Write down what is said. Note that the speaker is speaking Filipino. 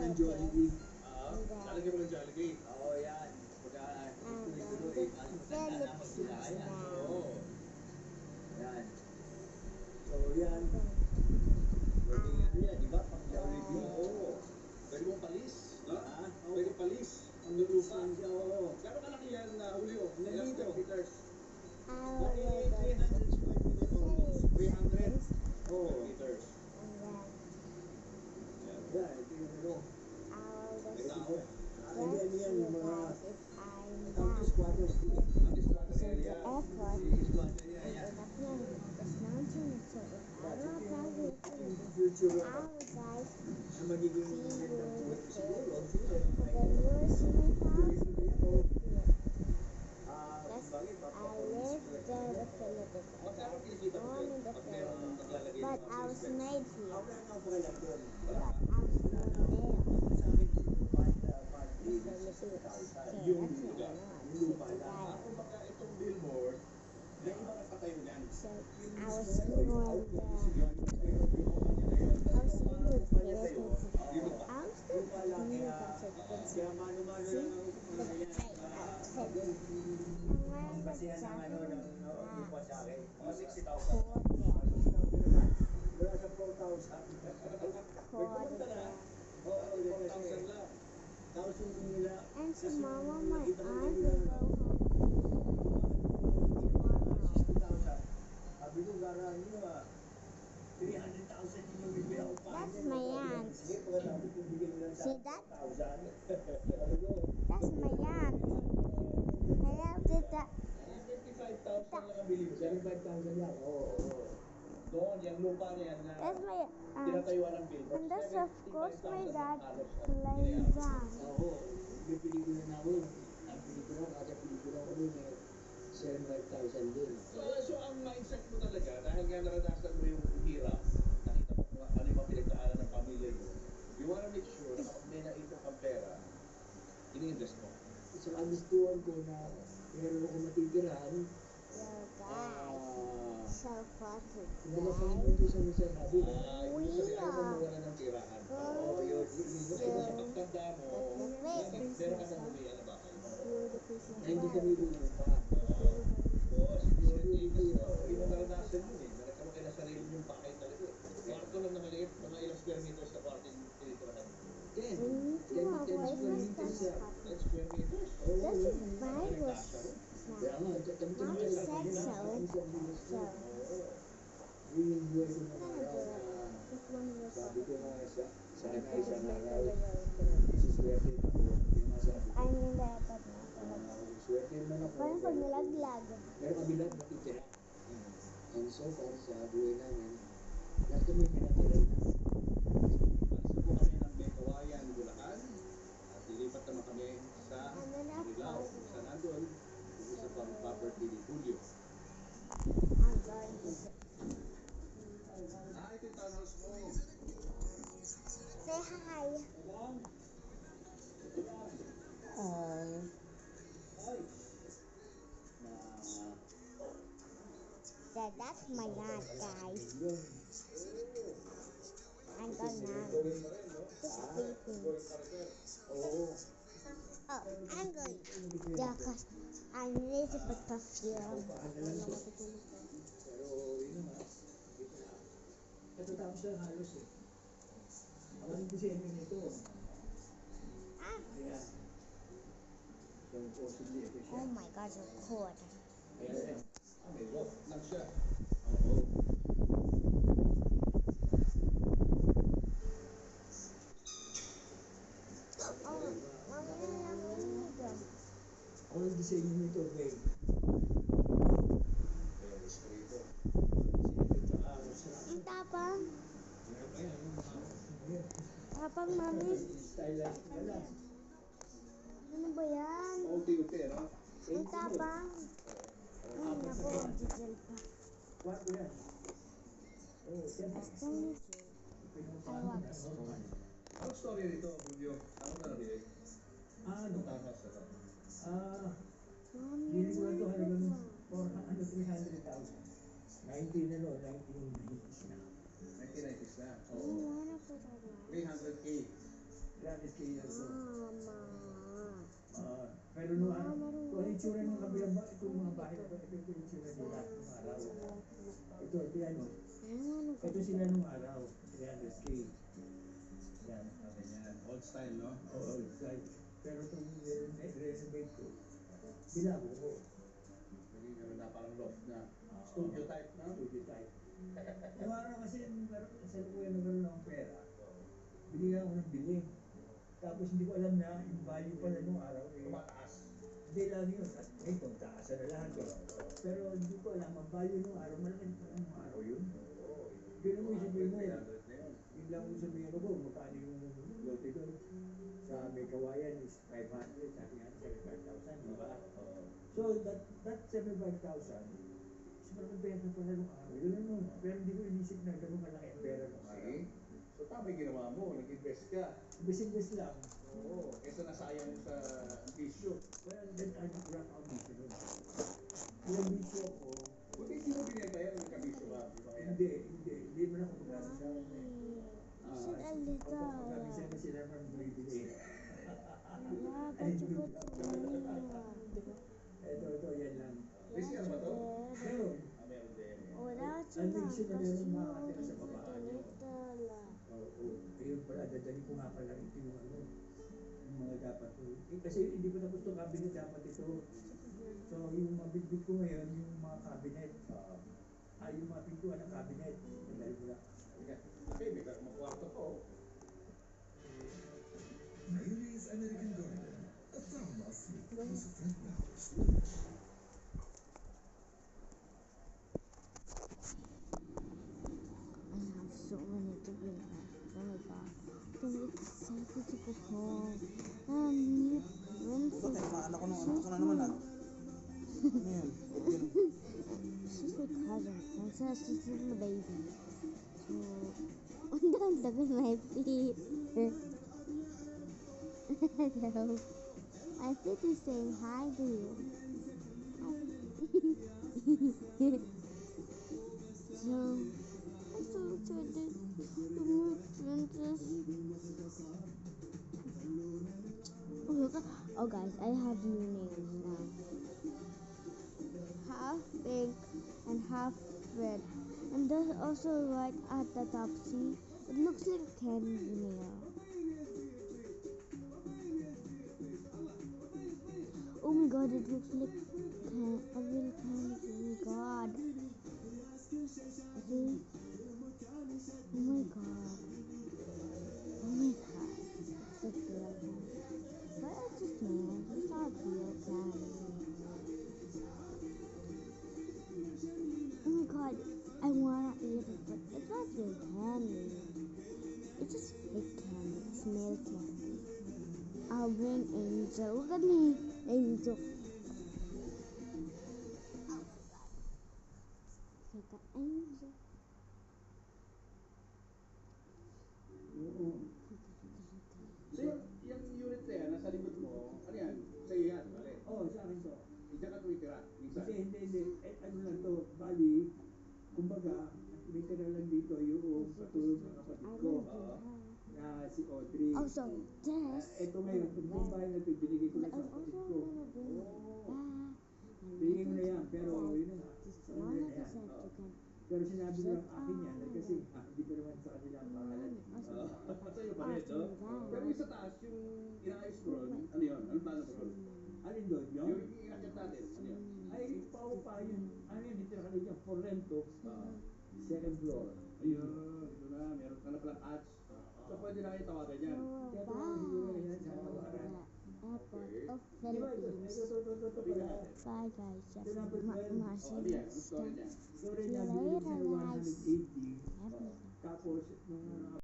ng Jollibee. Lalagyan mo ng Jollibee. Oo, yan. Pagka tuloy-tuloy, matanda na magbilaya. Oo. Yan. So, yan. Pwede ano yan, di ba? Pag Jollibee. Oo. Pwede mong palis. Ha? Pwede palis. Ang lupa. Oo. Gano'ng kalaki yan na Julio? Ilan Ilang dito? square meters? Bali, 300 square meter almost. 300 Oo. square meters. Yan. Yan, ito yung ano. May tao. Hindi, ano yan, yung mga I'm county squatters. Ang distrata So the area. effort Yung squatter yan, is yan. enough na this mountain. So if I don't have it, Yung future I will guys na magiging magandang buhay ko siguro. Ang sila, and then yours in my house. bakit? I lived in the Philippines. I Magkano was kinikita mo born in the pag meron Philippines. naglalagay But ng I was mga made here. Ako lang ang pakialam doon. But I was born there. Sa amin, part In the Philippines. Okay, yung that's what I know. lupa lang. Kung baka itong billboard, may iba nagpatayo niyan. So I was born there. I was born there. I was still thinking about it. Kaya mano-mano lang ang yan. Ang basihan ng ano, ng lupa sa akin. Mga 60,000. Wala sa 4,000. Oo, yun kasi. 4,000 lang. Tapos yung nila. And so mama, my aunt will go home. 60,000. Sabi ko, gara nyo 300,000 yung bibili ako pa. That's my aunt. Sige, pagkatapos yung bigyan mo lang sa See that? 1,000. Sabi ko, That's my aunt. I loved it. 55,000 lang ang bili mo. 75,000 lang. Oo. Doon, yung lupa na yan na That's my aunt. tinatayuan ng billboard. And that's of course my 75,000 dad halos ang playing binayaran. down. Oo. Yung pelikula na ako. Ang pelikula ko, kada pelikula ko rin 75,000 din. So ang mindset mo talaga, dahil nga naranasan mo yung hirap, nakita mo kung ano yung mga pinagdaanan ng pamilya mo, you wanna make sure na kapag may naipon kang pera, ini-invest mo. So, gustuhan ko na meron ako matitirahan. Yo guys, so fun Pinalasan ko today. ito sa mga sabi. Ibig sabihin, ayaw mo mawala ng tirahan. Oo, yun. Kasi sa pagtanda mo, meron ka na humiyan na bakal. Na hindi kami lupa. Oo, hindi mo naranasan yun eh. Nagkaroon kayo na sarili yung bahay talaga. Kwarto lang na maliit, mga ilang square meters na kwarto yung tinitirahan. 10. We need to 10 avoid square my meters son's yan. house. 10 square meters. This is virus Kaya now. nga, kami Mommy said so. So, yung buhay ko I'm naman gonna do araw it. na This one was sabi ko nga sa akin I isang araw, I'm suswerte ako. Yung nga sabi ko, in the airport now. swerte naman ako. Parang pag nalaglag. Pero kami lahat natitira. And so far sa buhay namin, lahat kami pinatira na. Alis na po kami ng Bekawayan, Bulacan. At lilipat naman kami sa And then Bilao. after, Sa nandun, isa pang property ni Julio. I'm going to Ito yung townhouse mo. say hi. That's my aunt, guys. I'm going now to sleeping. Oo. Oh, I'm going. Yeah, cause I need to put perfume. Pero yun naman. Ito tapos na halos eh. Ako ang disenyo nito. Ah, Kaya, so possibly ito siya. oh my God, so cold. Ayan. May loft lang siya. Oo. Oh, mami na lang umiga. Ako ang disenyo nito, babe. Ayan, escrito. Ang tapang. Ayan. Tapang, mami. Stylized ka lang. Ano ba yan? Unti-unti, no? Ang tapang. Ay, naku, diesel pa. Kwarto yan. Oo, yan. Only I want this. Ang story nito, Julio, ako na nabili. Ano? Townhouse na to. Mami, Hindi ko ito halagang ano? 300,000. 19 ano, 1990s na. 1990s na. I wanna put on 300K. I 300,000 itong mga bahay na ito yung sila nila nung araw. Ito yan o. Ito sila nung araw. 300K. Yan. Ganyan. Old style, no? Oo, right. Pero itong renovate ko, binago ko. Naging ano na, parang loft na. Studio type, no? Studio type. Yung araw kasi, sa lukuyan na gano'n akong pera, binigyan ako ng bili. Tapos hindi ko alam na yung value pala nung araw eh. Tumataas. Hindi lang yun. At ngayon, taas na lahat eh. Pero hindi ko alam, ang value nung araw, malaki nung araw yun. Ganun mo yung sabihin mo. 300 na yun. Yun lang mo sabihin ko, magkano yung lote doon. Sa may kawayan is 500, sa akin 75,000, di ba? So that 75,000, is malaking pera pala nung araw. Yun mo. Pero hindi ko inisip na ganun kalaki ang pera nung araw. See? So tama yung ginawa mo, nag-invest ka. Invest lang. Oo, kesa nasayang sa bisyo. Well, then I rock out dito nun. Ilang bisyo ko, Buti hindi mo binenta yan, nagkabisyo ka. Di ba kaya? hindi mo na ako magkasa sa akin eh. Shoot a little. Pagkabisa na sila ng bumibili. Yeah, but you put Ito, yan lang. May siya ba to? Meron. Meron din. Oh, that's Ang enough. diksyon na Because meron you makakatira sa put baba a niyo. little. Oo. Ayun pala, dadali ko nga pala ito yung ano. Yung mga dapat ko. Kasi hindi ko tapos itong cabinet dapat ito. So, yung mabitbit ko ngayon, yung mga cabinet. Yung mga pintuan ng cabinet. Dadali ko lang. Okay, may makwarto ko. Mayonnaise American Garden. A tama sweet sa front house. I have so many to bring back. Oh my god. I'm excited to go home. New Bakit? princess. Anak ko nung anak ko na naman ah. Ano yun? Ganun. She's my cousin. Princess, this is my baby. So, ang dami my feet. Hello. My feet is saying hi to you. So, I'm so excited to meet Princess. Oh, look. Oh, guys, I have new names now. Half pink and half red. And there's also right at the top, see? It looks like a candy nail. Oh my god, it looks like a real candy. Oh my god. See? Oh my god. Oh my god. It's a real candy. But it's just nails. It's not real candy. Oh my god, I wanna eat it, but it's not real candy. It's just fake candy. It's nail candy. I'll bring Angel. Look at me, Angel. Like an angel. Oo. So yung unit na yan, nasa likod mo, ano yan? Sa iyo yan, bali. Oo, sa akin to. Diyan ka tumitira, minsan. Hindi. Ano lang to, bali, kumbaga, tumitira lang dito yung katulong ng kapatid I ko will do her. na si Audrey. Also, this. Ito ngayon, itong bahay na ito, binigay ko But na sa I'm kapatid also ko. gonna bring Binigay ko na yan, pero yun na nga. This Ano one na is yan. said you can. Pero sinabi ko lang akin yan, kasi hindi ko naman sa kanila ang pangalan. Sa iyo pa rin, no? Pero yung sa taas, yung inaayos ko ron, ano yun? Ano ba ron? Alin doon, yun? Yung inakit natin, ano yun? Ay, pa yun. Ano yun, dito na kanila for rento. Second floor. Ayun, ito na, meron ka na palang ads. So pwede na kayo tawagan yan. Kaya tawagan siguro yan sa tawagan. Airport of Di ba ito? Philippines. Ito pala. Bye guys. Chef Ito number 12. O, ano yan? Ang story niya? Sorry See you na, binigay ko later, sa guys. 180. Everything. Tapos, nung